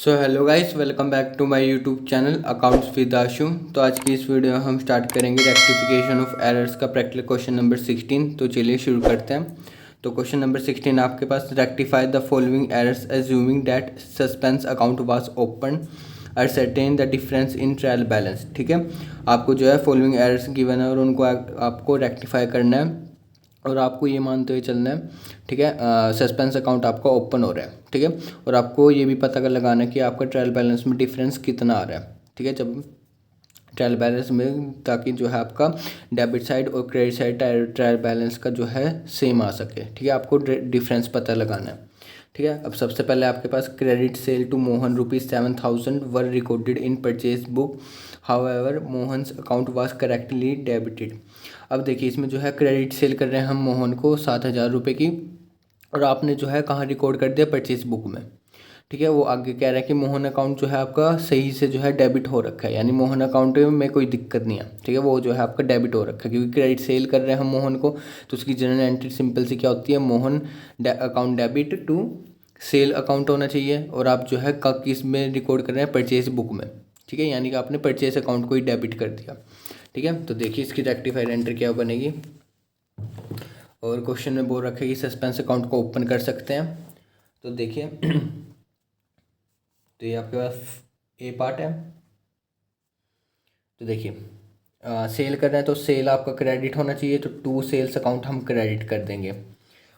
So hello guys, welcome back to my YouTube channel accounts with Ashu. तो आज की इस वीडियो में हम स्टार्ट करेंगे रेक्टिफिकेशन ऑफ एरर्स का प्रैक्टिकल क्वेश्चन नंबर 16। तो चलिए शुरू करते हैं। तो क्वेश्चन नंबर 16 आपके पास, rectify the following errors assuming that suspense account was open, ascertain the difference in trial balance. ठीक है, आपको जो है फॉलोइंग एरर्स गिवन है और उनको आपको रेक्टिफाई करना है और आपको ये मानते हुए चलना है। ठीक है, सस्पेंस अकाउंट आपका ओपन हो रहा है। ठीक है, और आपको ये भी पता कर लगाना है कि आपका ट्रायल बैलेंस में डिफरेंस कितना आ रहा है। ठीक है, जब ट्रायल बैलेंस में, ताकि जो है आपका डेबिट साइड और क्रेडिट साइड ट्रायल बैलेंस का जो है सेम आ सके। ठीक है, आपको डिफरेंस पता लगाना है। ठीक है, अब सबसे पहले आपके पास credit sale to Mohan ₹7,000 were recorded in purchase book, however Mohan's account was correctly debited. अब देखिए, इसमें जो है क्रेडिट सेल कर रहे हैं हम मोहन को 7,000 रुपये की, और आपने जो है कहाँ रिकॉर्ड कर दिया, परचेज बुक में। ठीक है, वो आगे कह रहा है कि मोहन अकाउंट जो है आपका सही से जो है डेबिट हो रखा है, यानी मोहन अकाउंट में कोई दिक्कत नहीं है। ठीक है, वो जो है आपका डेबिट हो रखा है, क्योंकि क्रेडिट सेल कर रहे हैं हम मोहन को, तो उसकी जनरल एंट्री सिंपल सी क्या होती है, Mohan account debit to sale account होना चाहिए। और आप जो है किस में रिकॉर्ड कर रहे हैं, परचेज बुक में। ठीक है, यानी कि आपने परचेज अकाउंट को ही डेबिट कर दिया। ठीक है, तो देखिए इसकी रेक्टिफाइड एंट्री क्या बनेगी। और क्वेश्चन में बोल रखा है कि सस्पेंस अकाउंट को ओपन कर सकते हैं। तो देखिए तो ये आपके पास ए पार्ट है। तो देखिए सेल कर रहे हैं तो सेल आपका क्रेडिट होना चाहिए, तो टू सेल्स अकाउंट हम क्रेडिट कर देंगे।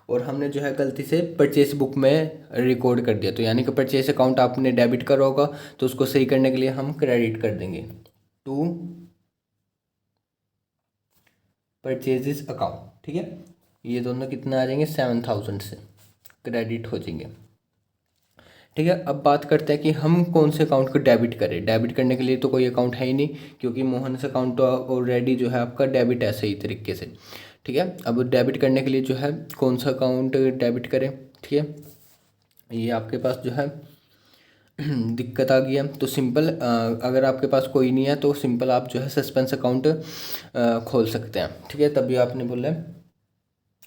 और हमने जो है गलती से परचेस बुक में रिकॉर्ड कर दिया, तो यानी कि परचेस अकाउंट आपने डेबिट करा होगा, तो उसको सही करने के लिए हम क्रेडिट कर देंगे टू परचेजेस अकाउंट। ठीक है, ये दोनों कितना आ जाएंगे, 7,000 से क्रेडिट हो जाएंगे। ठीक है, अब बात करते हैं कि हम कौन से अकाउंट को डेबिट करें। डेबिट करने के लिए तो कोई अकाउंट है ही नहीं, क्योंकि मोहन से अकाउंट तो ऑलरेडी जो है आपका डेबिट है सही तरीके से। ठीक है, अब डेबिट करने के लिए जो है कौन सा अकाउंट डेबिट करें। ठीक है, ये आपके पास जो है दिक्कत आ गई है। तो सिंपल, अगर आपके पास कोई नहीं है तो सिंपल आप जो है सस्पेंस अकाउंट खोल सकते हैं। ठीक है, तभी आपने बोला,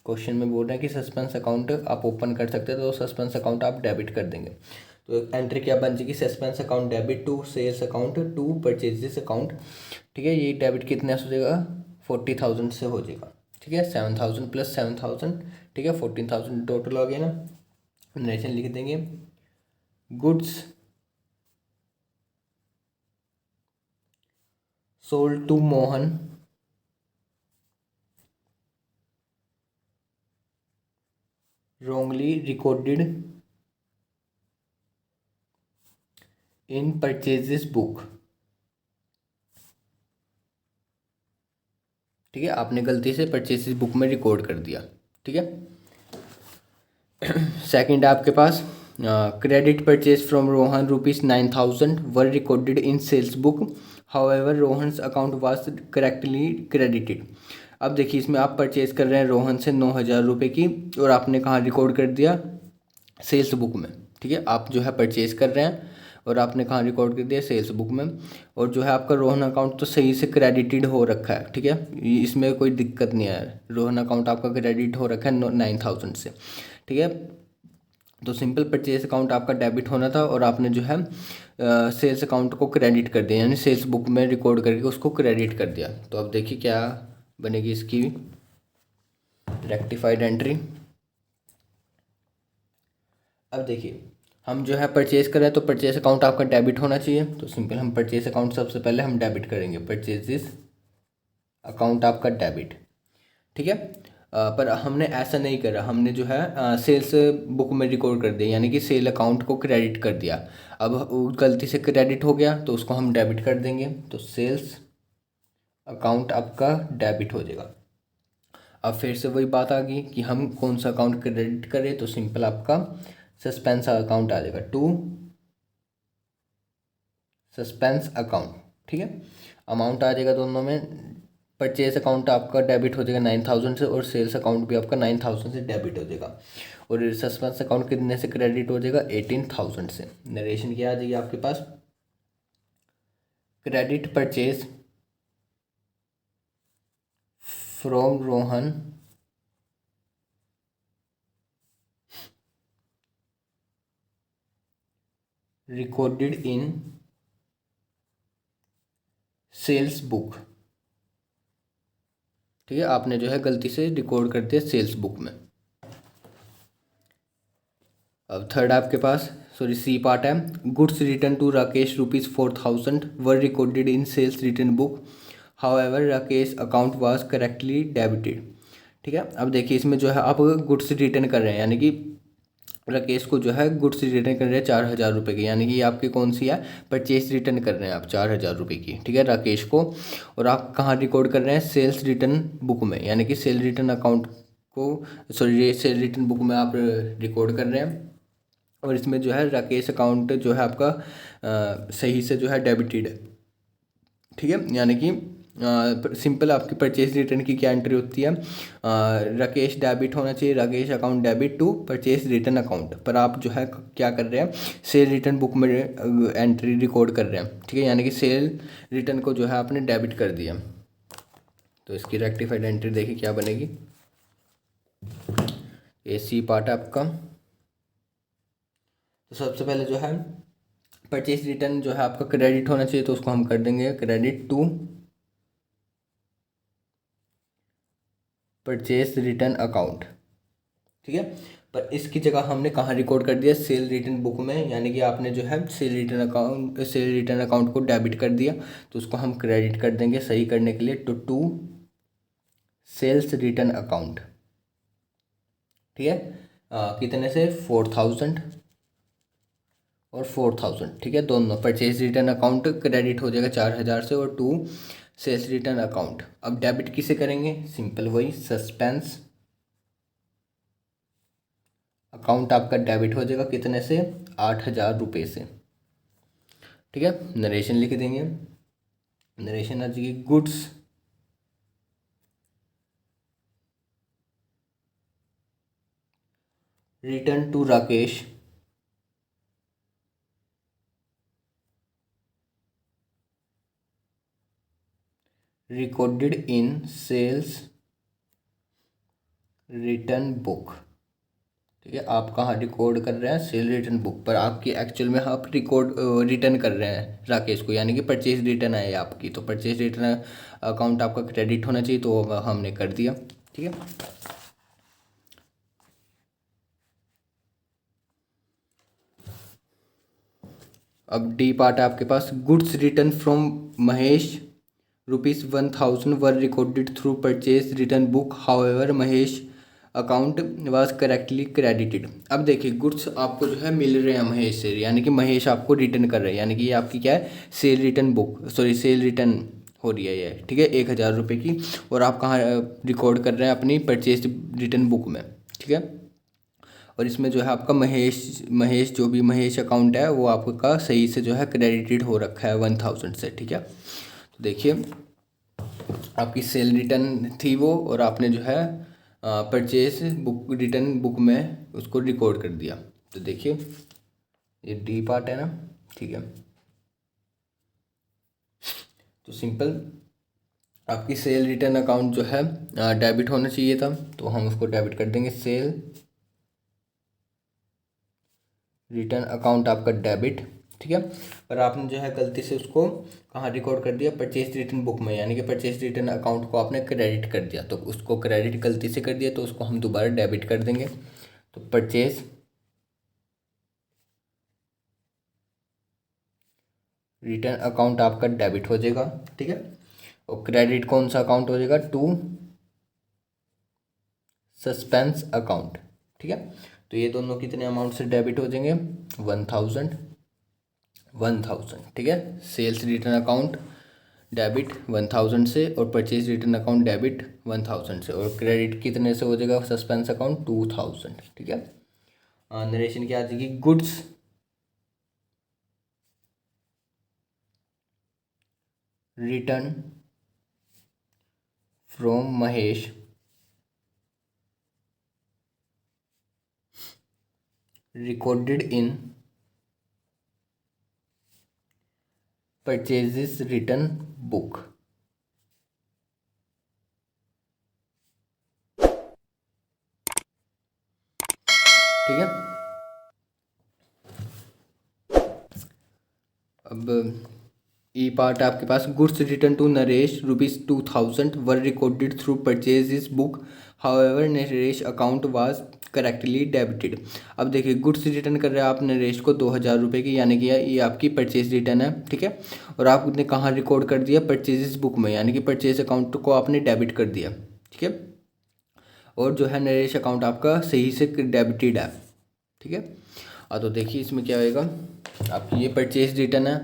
क्वेश्चन में बोल रहे हैं कि सस्पेंस अकाउंट आप ओपन कर सकते हैं, तो सस्पेंस अकाउंट आप डेबिट कर देंगे। तो एंट्री क्या बन जाएगी, suspense account debit to sales account to purchases account. ठीक है, ये डेबिट कितने से हो जाएगा, 40,000 से हो जाएगा। ठीक है, 7,000 प्लस 7,000, ठीक है 14,000 टोटल हो गया ना। नरेशन लिख देंगे, goods sold to Mohan wrongly recorded in purchases book। ठीक है, आपने गलती से परचेसेस बुक में रिकॉर्ड कर दिया। ठीक है, सेकंड आपके पास, credit purchase from Rohan ₹9,000 were recorded in sales book, however Rohan's account was correctly credited. अब देखिए, इसमें आप परचेज कर रहे हैं रोहन से 9,000 रुपये की, और आपने कहाँ रिकॉर्ड कर दिया, सेल्स बुक में। ठीक है, आप जो है परचेज कर रहे हैं और आपने कहाँ रिकॉर्ड कर दिया, सेल्स बुक में। और जो है आपका रोहन अकाउंट तो सही से क्रेडिटेड हो रखा है। ठीक है, इसमें कोई दिक्कत नहीं है, रोहन अकाउंट आपका क्रेडिट हो रखा है 9,000 से। ठीक है, तो सिंपल परचेज अकाउंट आपका डेबिट होना था, और आपने जो है सेल्स अकाउंट को क्रेडिट कर दिया, यानी सेल्स बुक में रिकॉर्ड करके उसको क्रेडिट कर दिया। तो अब देखिए क्या बनेगी इसकी रेक्टिफाइड एंट्री। अब देखिए, हम जो है परचेज कर रहे हैं, तो परचेज अकाउंट आपका डेबिट होना चाहिए, तो सिंपल हम परचेज अकाउंट सबसे पहले हम डेबिट करेंगे, परचेजेस अकाउंट आपका डेबिट। ठीक है, पर हमने ऐसा नहीं करा, हमने जो है सेल्स बुक में रिकॉर्ड कर दिया, यानी कि सेल अकाउंट को क्रेडिट कर दिया। अब वो गलती से क्रेडिट हो गया, तो उसको हम डेबिट कर देंगे, तो सेल्स अकाउंट आपका डेबिट हो जाएगा। अब फिर से वही बात आ गई कि हम कौन सा अकाउंट क्रेडिट करें, तो सिंपल आपका सस्पेंस अकाउंट आ जाएगा, टू सस्पेंस अकाउंट। ठीक है, अमाउंट आ जाएगा दोनों में, परचेज अकाउंट आपका डेबिट हो जाएगा 9,000 से, और सेल्स अकाउंट भी आपका 9,000 से डेबिट हो जाएगा। और सस्पेंस अकाउंट कितने से क्रेडिट हो जाएगा, 18,000 से। नरेशन क्या आ जाएगी आपके पास, credit purchase from Rohan recorded in sales book. ठीक है, आपने जो है गलती से रिकॉर्ड कर दिया सेल्स बुक में। अब थर्ड आपके पास सॉरी सी पार्ट है। Goods return to Rakesh ₹4000 were recorded in sales return book, however Rakesh account was correctly debited. ठीक है, अब देखिए इसमें जो है आप गुड्स रिटर्न कर रहे हैं, यानी कि राकेश को जो है गुड्स रिटर्न कर रहे हैं 4000 रुपये की, यानी कि आपकी कौन सी है, परचेज रिटर्न कर रहे हैं आप 4000 रुपये की। ठीक है, राकेश को। और आप कहाँ रिकॉर्ड कर रहे हैं, सेल्स रिटर्न बुक में, यानी कि सेल रिटर्न अकाउंट को सॉरी सेल रिटर्न बुक में आप रिकॉर्ड कर रहे हैं। और इसमें जो है राकेश अकाउंट जो है आपका सही से जो है डेबिटेड है। ठीक है, यानी कि सिंपल आपकी परचेज रिटर्न की क्या एंट्री होती है, राकेश डेबिट होना चाहिए, Rakesh account debit to purchase return account, पर आप जो है क्या कर रहे हैं, सेल रिटर्न बुक में एंट्री रिकॉर्ड कर रहे हैं। ठीक है, यानी कि सेल रिटर्न को जो है आपने डेबिट कर दिया। तो इसकी रेक्टिफाइड एंट्री देखिए क्या बनेगी। ए सी पार्ट है आपका। तो सबसे पहले जो है परचेज रिटर्न जो है आपका क्रेडिट होना चाहिए, तो उसको हम कर देंगे credit to purchase return account. ठीक है, पर इसकी जगह हमने कहाँ रिकॉर्ड कर दिया, सेल रिटर्न बुक में, यानी कि आपने जो है सेल रिटर्न अकाउंट को डेबिट कर दिया, तो उसको हम क्रेडिट कर देंगे सही करने के लिए, टू सेल्स रिटर्न अकाउंट। ठीक है, कितने से 4000 और 4000। ठीक है, दोनों परचेज रिटर्न अकाउंट क्रेडिट हो जाएगा 4000 से, और टू सेल्स रिटर्न अकाउंट। अब डेबिट किसे करेंगे, सिंपल वही सस्पेंस अकाउंट आपका डेबिट हो जाएगा कितने से, 8000 रुपये से। ठीक है, नरेशन लिख देंगे, नरेशन आ जाएगी goods return to Rakesh recorded in sales return book. ठीक है, आप कहाँ रिकॉर्ड कर रहे हैं, सेल रिटर्न बुक पर, आपकी एक्चुअल में आप रिकॉर्ड रिटर्न कर रहे हैं राकेश को, यानी कि परचेज रिटर्न है आपकी, तो परचेज रिटर्न अकाउंट आपका क्रेडिट होना चाहिए, तो हमने कर दिया। ठीक है, अब डी पार्ट है आपके पास। Goods return from Mahesh ₹1000 were recorded through purchase return book, however Mahesh account was correctly credited. अब देखिए गुड्स आपको जो है मिल रहे हैं महेश से, यानी कि महेश आपको रिटर्न कर रहे हैं, यानी कि ये आपकी क्या है, cell return book sorry cell return हो रही है ये। ठीक है, 1000 रुपये की, और आप कहाँ रिकॉर्ड कर रहे हैं, अपनी परचेज रिटर्न बुक में। ठीक है, और इसमें जो है आपका महेश महेश जो भी महेश अकाउंट है वो आपका सही से जो है क्रेडिटेड हो रखा है 1000 से। ठीक है, तो देखिए आपकी सेल रिटर्न थी वो, और आपने जो है परचेज बुक रिटर्न बुक में उसको रिकॉर्ड कर दिया। तो देखिए ये डी पार्ट है ना। ठीक है, तो सिंपल आपकी सेल रिटर्न अकाउंट जो है डेबिट होना चाहिए था, तो हम उसको डेबिट कर देंगे, सेल रिटर्न अकाउंट आपका डेबिट। ठीक है, पर आपने जो है गलती से उसको कहाँ रिकॉर्ड कर दिया, परचेज रिटर्न बुक में, यानी कि परचेज रिटर्न अकाउंट को आपने क्रेडिट कर दिया, तो उसको क्रेडिट गलती से कर दिया, तो उसको हम दोबारा डेबिट कर देंगे। तो परचेज रिटर्न अकाउंट आपका डेबिट हो जाएगा। ठीक है, और क्रेडिट कौन सा अकाउंट हो जाएगा, टू सस्पेंस अकाउंट। ठीक है, तो ये दोनों कितने अमाउंट से डेबिट हो जाएंगे, 1000 1000। ठीक है, सेल्स रिटर्न अकाउंट डेबिट 1000 से, और परचेज रिटर्न अकाउंट डेबिट 1000 से, और क्रेडिट कितने से हो जाएगा, सस्पेंस अकाउंट 2000। ठीक है, नरेशन क्या आ जाएगी, goods return from Mahesh recorded in purchases return book. ठीक है, अब ई पार्ट आपके पास, goods return to Naresh ₹2000 were recorded through purchase is book, however Naresh account was correctly debited. अब देखिए गुड्स रिटर्न कर रहे हैं आप नरेश को 2000 की, यानी कि ये आपकी परचेज रिटर्न है, ठीक है। और आपने कहाँ रिकॉर्ड कर दिया, परचेजेस बुक में, यानी कि परचेज अकाउंट को आपने डेबिट कर दिया, ठीक है। और जो है नरेश अकाउंट आपका सही से डेबिटेड है, ठीक है। तो देखिए इसमें क्या होएगा, आपकी ये परचेज रिटर्न है,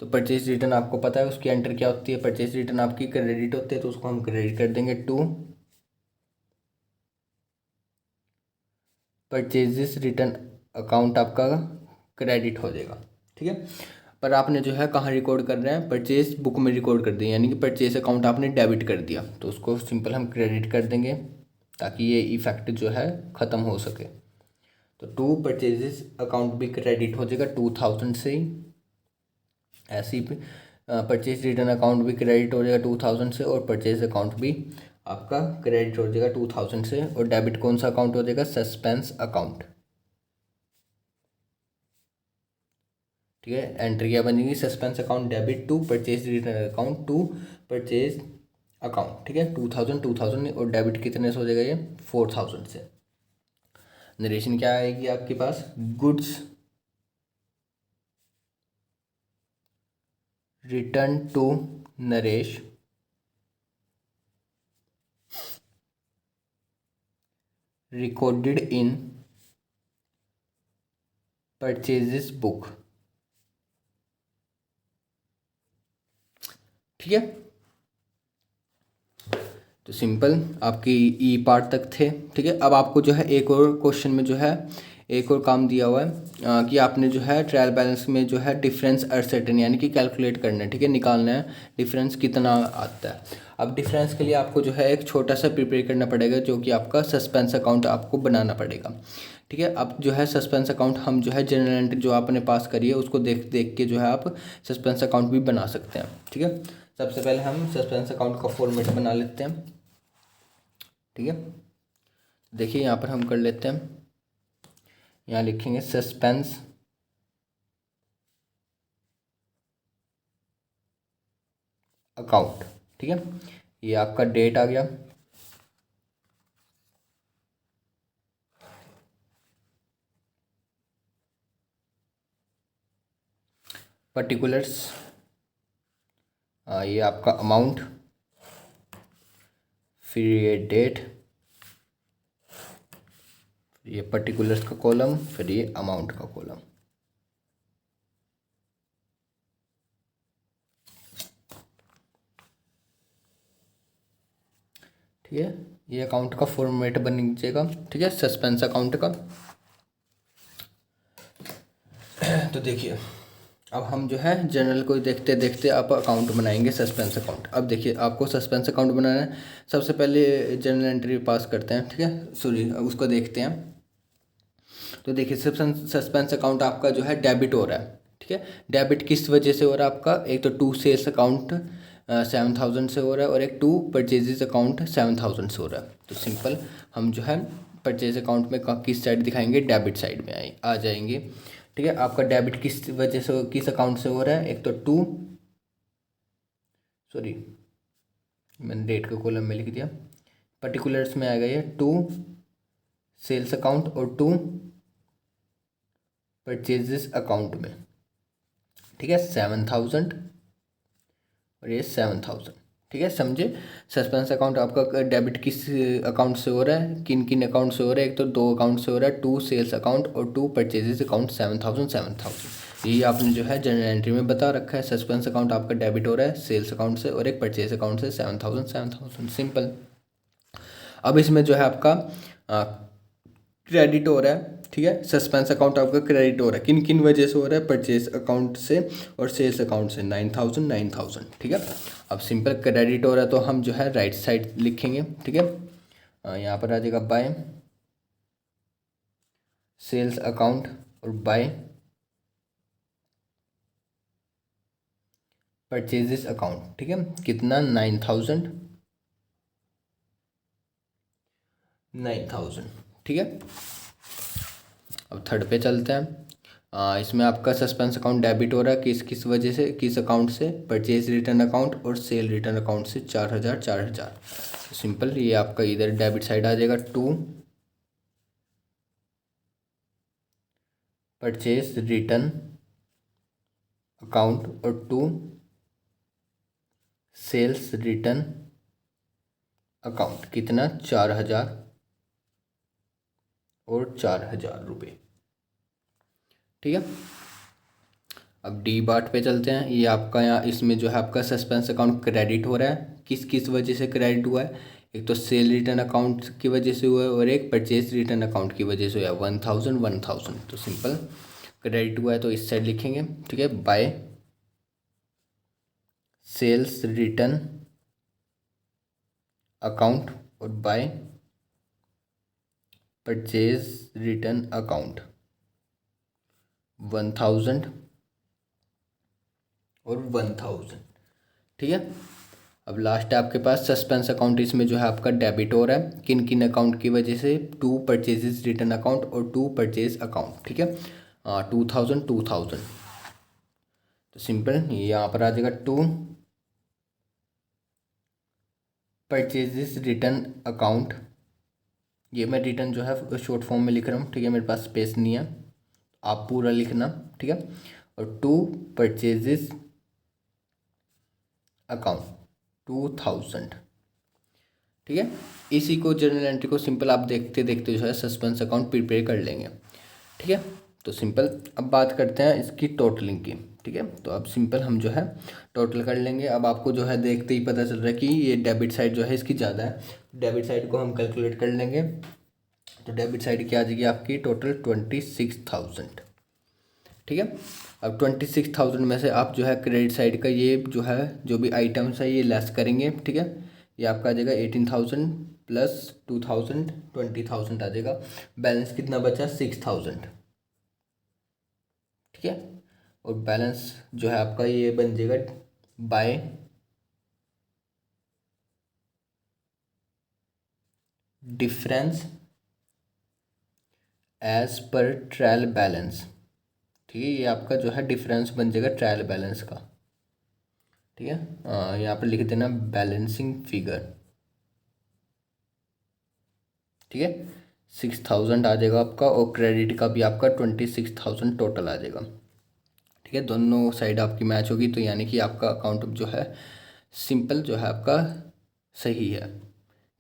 तो परचेज रिटर्न आपको पता है उसकी एंटर क्या होती है, परचेज रिटर्न आपकी क्रेडिट होती है, तो उसको हम क्रेडिट कर देंगे टू परचेजेस रिटर्न अकाउंट, आपका क्रेडिट हो जाएगा, ठीक है। पर आपने जो है कहाँ रिकॉर्ड कर रहे हैं, परचेज बुक में रिकॉर्ड कर दिया, यानी कि परचेज अकाउंट आपने डेबिट कर दिया, तो उसको सिंपल हम क्रेडिट कर देंगे ताकि ये इफेक्ट जो है ख़त्म हो सके। तो टू परचेजेस अकाउंट भी क्रेडिट हो जाएगा 2000 से ही, ऐसे ही परचेज रिटर्न अकाउंट भी क्रेडिट हो जाएगा 2000 से, और परचेज अकाउंट भी आपका क्रेडिट हो जाएगा 2000 से। और डेबिट कौन सा अकाउंट हो जाएगा, सस्पेंस अकाउंट, ठीक है। एंट्री क्या बनेगी, suspense account debit to purchase return account to purchase account, ठीक है। 2000 और डेबिट कितने से हो जाएगा, ये 4000 से। नरेशन क्या आएगी आपके पास, goods return to Naresh recorded in purchases book, ठीक है। तो सिंपल आपकी ई पार्ट तक थे, ठीक है। अब आपको जो है एक और क्वेश्चन में जो है एक और काम दिया हुआ है कि आपने जो है ट्रायल बैलेंस में जो है डिफरेंस अनसर्टेन यानी कि कैलकुलेट करना है, ठीक है, निकालना है डिफरेंस कितना आता है। अब डिफरेंस के लिए आपको जो है एक छोटा सा प्रिपेयर करना पड़ेगा, जो कि आपका सस्पेंस अकाउंट आपको बनाना पड़ेगा, ठीक है। अब जो है सस्पेंस अकाउंट हम जो है जनरल एंट्री जो आपने पास करी है उसको देख देख के जो है आप सस्पेंस अकाउंट भी बना सकते हैं, ठीक है। सबसे पहले हम सस्पेंस अकाउंट का फॉर्मेट बना लेते हैं, ठीक है। देखिए यहाँ पर हम कर लेते हैं, यहाँ लिखेंगे सस्पेंस अकाउंट, ठीक है। ये आपका डेट आ गया, पर्टिकुलर्स, ये आपका अमाउंट, फिर ये डेट, ये पर्टिकुलर्स का कॉलम, फिर ये अमाउंट का कॉलम, ठीक है। ये अकाउंट का फॉर्मेट बन जाएगा, ठीक है, सस्पेंस अकाउंट का। तो देखिए अब हम जो है जनरल को देखते देखते आप अकाउंट बनाएंगे सस्पेंस अकाउंट। अब देखिए आपको सस्पेंस अकाउंट बनाना है, सबसे पहले जनरल एंट्री पास करते हैं, ठीक है, सॉरी उसको देखते हैं। तो देखिए सस्पेंस अकाउंट आपका जो है डेबिट हो रहा है, ठीक है। डेबिट किस वजह से हो रहा है आपका, एक तो टू सेल्स अकाउंट 7000 से हो रहा है, और एक टू परचेजेस अकाउंट 7000 से हो रहा है। तो सिंपल हम जो है परचेज अकाउंट में किस साइड दिखाएंगे, डेबिट साइड में आ जाएंगे, ठीक है। आपका डेबिट किस वजह से किस अकाउंट से हो रहा है, एक तो टू, सॉरी मैंने डेट का कॉलम में लिख दिया, पर्टिकुलर्स में आ गया ये टू सेल्स अकाउंट और टू परचेजेस अकाउंट में, ठीक है, 7000 और ये 7000, ठीक है, समझे। सस्पेंस अकाउंट आपका डेबिट किस अकाउंट से हो रहा है, किन किन अकाउंट से हो रहा है, एक तो दो अकाउंट से हो रहा है, टू सेल्स अकाउंट और टू परचेजेस अकाउंट 7000। यही आपने जो है जनरल एंट्री में बता रखा है, सस्पेंस अकाउंट आपका डेबिट हो रहा है सेल्स अकाउंट से और एक परचेज अकाउंट से 7000 सिंपल। अब इसमें जो है आपका क्रेडिट हो रहा है, ठीक है, सस्पेंस अकाउंट आपका क्रेडिट हो रहा है, किन किन वजह से हो रहा है, परचेज अकाउंट से और सेल्स अकाउंट से 9000, ठीक है। अब सिंपल क्रेडिट हो रहा है तो हम जो है राइट साइड लिखेंगे, ठीक है। यहाँ पर आ जाएगा बाय सेल्स अकाउंट और बाय परचेजेस अकाउंट, ठीक है, कितना 9000, ठीक है। अब थर्ड पे चलते हैं, इसमें आपका सस्पेंस अकाउंट डेबिट हो रहा है किस किस वजह से, किस अकाउंट से, परचेज रिटर्न अकाउंट और सेल रिटर्न अकाउंट से 4,000 4,000। सिंपल, ये आपका इधर डेबिट साइड आ जाएगा टू परचेज रिटर्न अकाउंट और टू सेल्स रिटर्न अकाउंट। कितना? 4,000 और 4,000 रुपये। ठीक है, अब डी बार्ट पे चलते हैं। ये आपका यहाँ इसमें जो है आपका सस्पेंस अकाउंट क्रेडिट हो रहा है, किस किस वजह से क्रेडिट हुआ है? एक तो सेल रिटर्न अकाउंट की वजह से हुआ है और एक परचेज रिटर्न अकाउंट की वजह से हुआ है। 1,000 1,000, तो सिंपल क्रेडिट हुआ है तो इस साइड लिखेंगे। ठीक है, बाय सेल्स रिटर्न अकाउंट और बाय परचेज रिटर्न अकाउंट 1,000 और 1,000। ठीक है, अब लास्ट है आपके पास सस्पेंस अकाउंट। इसमें जो है आपका डेबिट हो रहा है किन किन अकाउंट की वजह से? टू परचेजेस रिटर्न अकाउंट और टू परचेज अकाउंट। ठीक है, 2,000 2,000, तो सिंपल यहाँ पर आ जाएगा टू परचेजेस रिटर्न अकाउंट। ये मैं रिटर्न जो है शॉर्ट फॉर्म में लिख रहा हूँ। ठीक है, मेरे पास स्पेस नहीं है, आप पूरा लिखना। ठीक है, और टू परचेजेस अकाउंट 2,000। ठीक है, इसी को जर्नल एंट्री को सिंपल आप देखते देखते जो है सस्पेंस अकाउंट प्रिपेयर कर लेंगे। ठीक है, तो सिंपल अब बात करते हैं इसकी टोटलिंग की। ठीक है, तो अब सिंपल हम जो है टोटल कर लेंगे। अब आपको जो है देखते ही पता चल रहा है कि ये डेबिट साइड जो है इसकी ज़्यादा है। डेबिट साइड को हम कैलकुलेट कर लेंगे, तो डेबिट साइड क्या आ जाएगी आपकी? टोटल 26,000। ठीक है, अब 26,000 में से आप जो है क्रेडिट साइड का ये जो है जो भी आइटम्स है ये लेस करेंगे। ठीक है, ये आपका आ जाएगा 18,000 प्लस 2,000 20,000 आ जाएगा। बैलेंस कितना बचा? 6,000। ठीक है, और बैलेंस जो है आपका ये बन जाएगा by difference as per trial balance. ठीक है, ये आपका जो है डिफरेंस बन जाएगा ट्रायल बैलेंस का। ठीक है, यहाँ पर लिख देना बैलेंसिंग फिगर। ठीक है, 6,000 आ जाएगा आपका और क्रेडिट का भी आपका 26,000 टोटल आ जाएगा। ठीक है, दोनों साइड आपकी मैच होगी, तो यानी कि आपका अकाउंट जो है सिंपल जो है आपका सही है।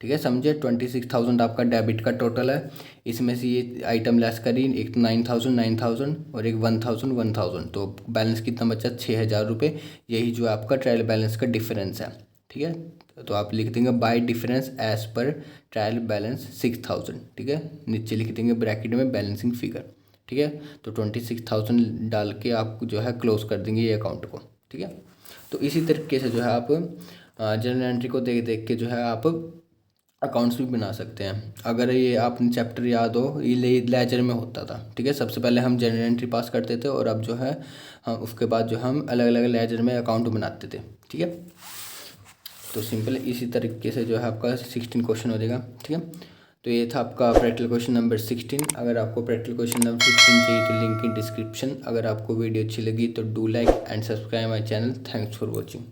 ठीक है, समझे? 26,000 आपका डेबिट का टोटल है, इसमें से ये आइटम लेस करी, एक 9,000 9,000 और एक 1,000 1,000, तो बैलेंस कितना बचा? 6,000 रुपये। यही जो आपका ट्रायल बैलेंस का डिफरेंस है। ठीक है, तो आप लिख देंगे by difference as per trial balance 6,000। ठीक है, नीचे लिख देंगे ब्रैकेट में बैलेंसिंग फिगर। ठीक है, तो 26,000 डाल के आप जो है क्लोज कर देंगे ये अकाउंट को। ठीक है, तो इसी तरीके से जो है आप जर्नल एंट्री को देख देख के जो है आप अकाउंट्स भी बना सकते हैं। अगर ये आपने चैप्टर याद हो, ये लेजर में होता था। ठीक है, सबसे पहले हम जर्नल एंट्री पास करते थे और अब जो है हम उसके बाद जो हम अलग अलग लेजर में अकाउंट बनाते थे। ठीक है, तो सिंपल इसी तरीके से जो है आपका 16 क्वेश्चन हो जाएगा। ठीक है, तो ये था आपका प्रैक्टिकल क्वेश्चन नंबर 16। अगर आपको प्रैक्टिकल क्वेश्चन नंबर 16 चाहिए तो लिंक इन डिस्क्रिप्शन। अगर आपको वीडियो अच्छी लगी तो do like and subscribe my channel. Thanks for watching.